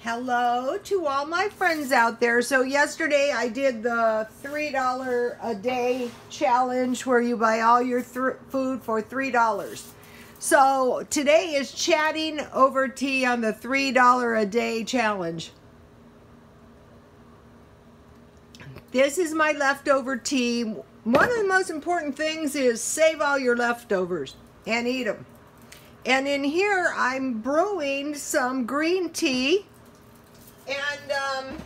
Hello to all my friends out there. So yesterday I did the $3 a day challenge where you buy all your food for $3. So today is chatting over tea on the $3 a day challenge. This is my leftover tea. One of the most important things is save all your leftovers and eat them. And in here I'm brewing some green tea. And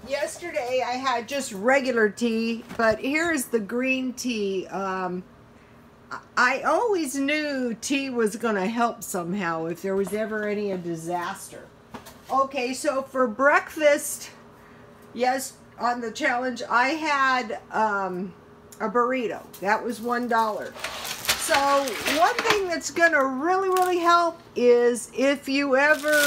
yesterday I had just regular tea, but here's the green tea. I always knew tea was going to help somehow if there was ever any disaster. Okay, so for breakfast, yes, on the challenge, I had a burrito. That was $1. So one thing that's going to really help is if you ever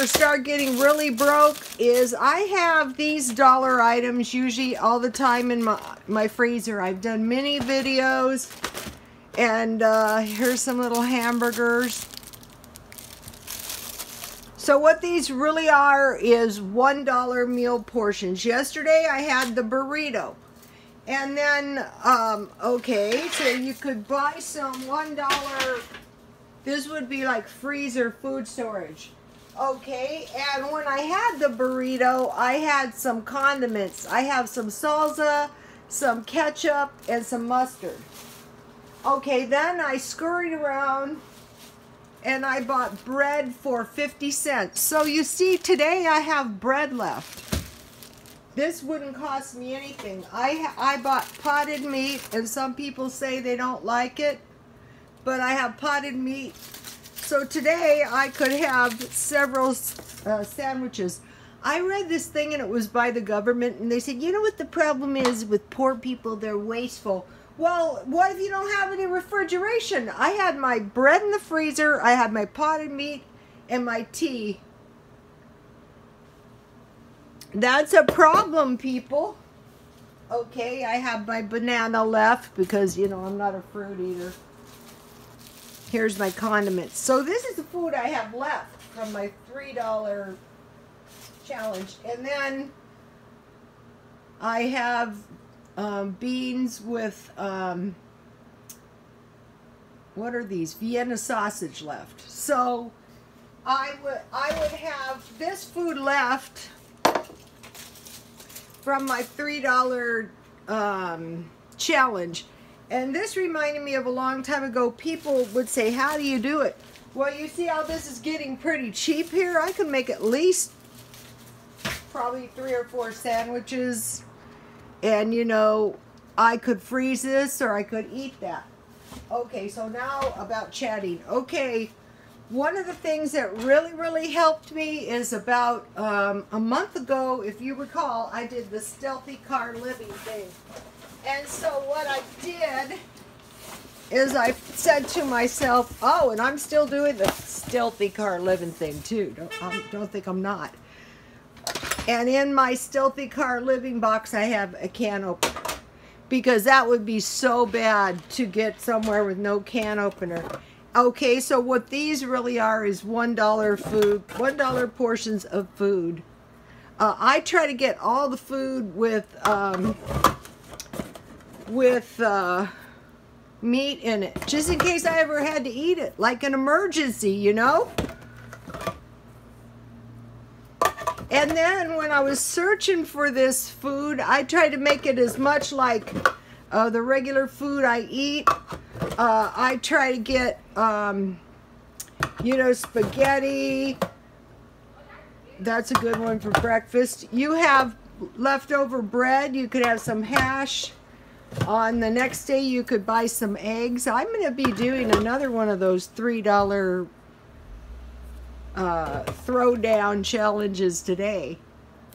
start getting really broke, is I have these dollar items usually all the time in my freezer. I've done many videos, and here's some little hamburgers. So what these really are is $1 meal portions. Yesterday I had the burrito. And then, okay, so you could buy some $1, this would be like freezer food storage. Okay, and when I had the burrito, I had some condiments. I have some salsa, some ketchup, and some mustard. Okay, then I scurried around and I bought bread for 50 cents. So you see, today I have bread left. This wouldn't cost me anything. I bought potted meat, and some people say they don't like it, but I have potted meat. So today I could have several sandwiches. I read this thing and it was by the government, and they said, you know what the problem is with poor people? They're wasteful. Well, what if you don't have any refrigeration? I had my bread in the freezer, I had my potted meat, and my tea. That's a problem, people. Okay, I have my banana left because, you know, I'm not a fruit eater. Here's my condiments. So this is the food I have left from my $3 challenge. And then I have beans with, what are these? Vienna sausage left. So I would have this food left from my $3 challenge. And this reminded me of a long time ago. People would say, how do you do it? Well, you see how this is getting pretty cheap here? I can make at least probably 3 or 4 sandwiches. And, you know, I could freeze this or I could eat that. Okay, so now about chatting. Okay, one of the things that really helped me is about a month ago, if you recall, I did the Stealthy Car Living thing. And so what I did is I said to myself, oh, and I'm still doing the Stealthy Car Living thing too. Don't think I'm not. And in my Stealthy Car Living box, I have a can opener. Because that would be so bad to get somewhere with no can opener. Okay, so what these really are is $1 food, $1 portions of food. I try to get all the food with meat in it, just in case I ever had to eat it, like an emergency, you know? And then when I was searching for this food, I tried to make it as much like the regular food I eat. I try to get, you know, spaghetti. That's a good one for breakfast. You have leftover bread. You could have some hash. On the next day, you could buy some eggs. I'm going to be doing another one of those $3 throwdown challenges today.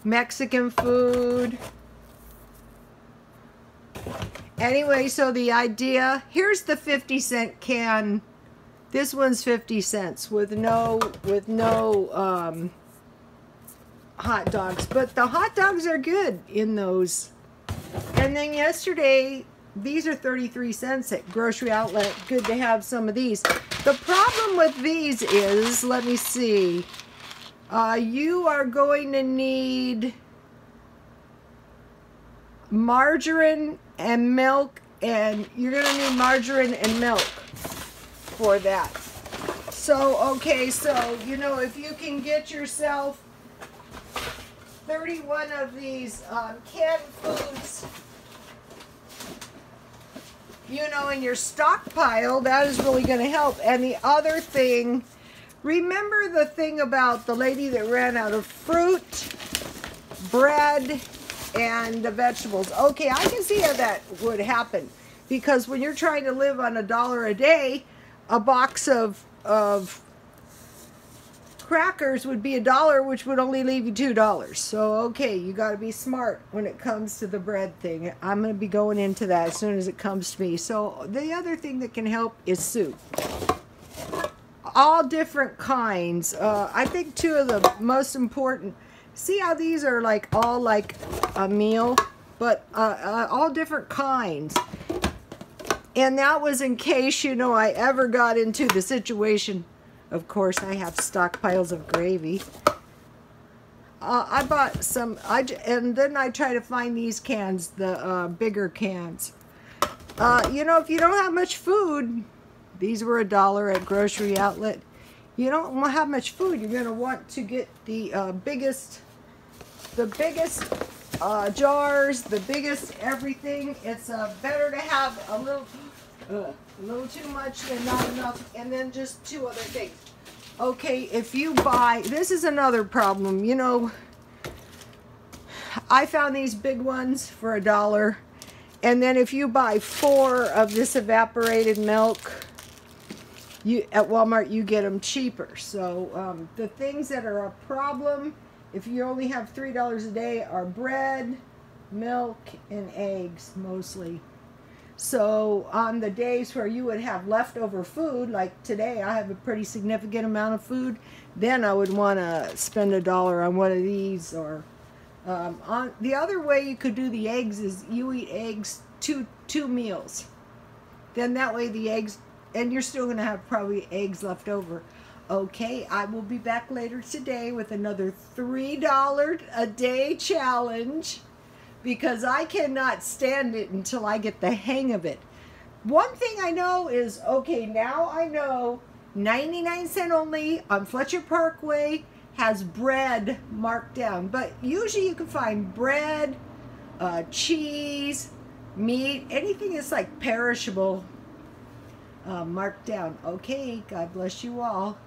Mexican food. Anyway, so the idea, here's the 50-cent can. This one's 50 cents with no hot dogs, but the hot dogs are good in those. And then yesterday these are 33 cents at grocery outlet. Good to have some of these. The problem with these is, let me see, you are going to need margarine and milk, and you're going to need margarine and milk for that. So, okay, so, you know, if you can get yourself 31 of these canned foods, you know, in your stockpile, that is really going to help. And the other thing, remember the thing about the lady that ran out of fruit, bread, and the vegetables. Okay, I can see how that would happen, because when you're trying to live on $1 a day, a box of crackers would be $1, which would only leave you $2. So okay, you got to be smart when it comes to the bread thing. I'm going to be going into that as soon as it comes to me. So the other thing that can help is soup. All different kinds. I think two of the most important. See how these are like all like a meal, but all different kinds. And that was in case, you know, I ever got into the situation. Of course, I have stockpiles of gravy. I bought some, and then I try to find these cans, the bigger cans. You know, if you don't have much food, these were $1 at grocery outlet. You don't have much food, you're going to want to get the biggest jars, the biggest everything. It's better to have a little too much than not enough. And then just two other things. Okay, if you buy, this is another problem, you know, I found these big ones for $1, and then if you buy 4 of this evaporated milk, at Walmart you get them cheaper. So the things that are a problem, if you only have $3 a day, are bread, milk, and eggs mostly. So on the days where you would have leftover food, like today I have a pretty significant amount of food, then I would want to spend $1 on one of these. Or on the other way you could do the eggs is you eat eggs two meals. Then that way the eggs, and you're still going to have probably eggs left over. Okay, I will be back later today with another $3 a day challenge, because I cannot stand it until I get the hang of it. One thing I know is, okay, now I know 99 cents only on Fletcher Parkway has bread marked down. But usually you can find bread, cheese, meat, anything that's like perishable marked down. Okay, God bless you all.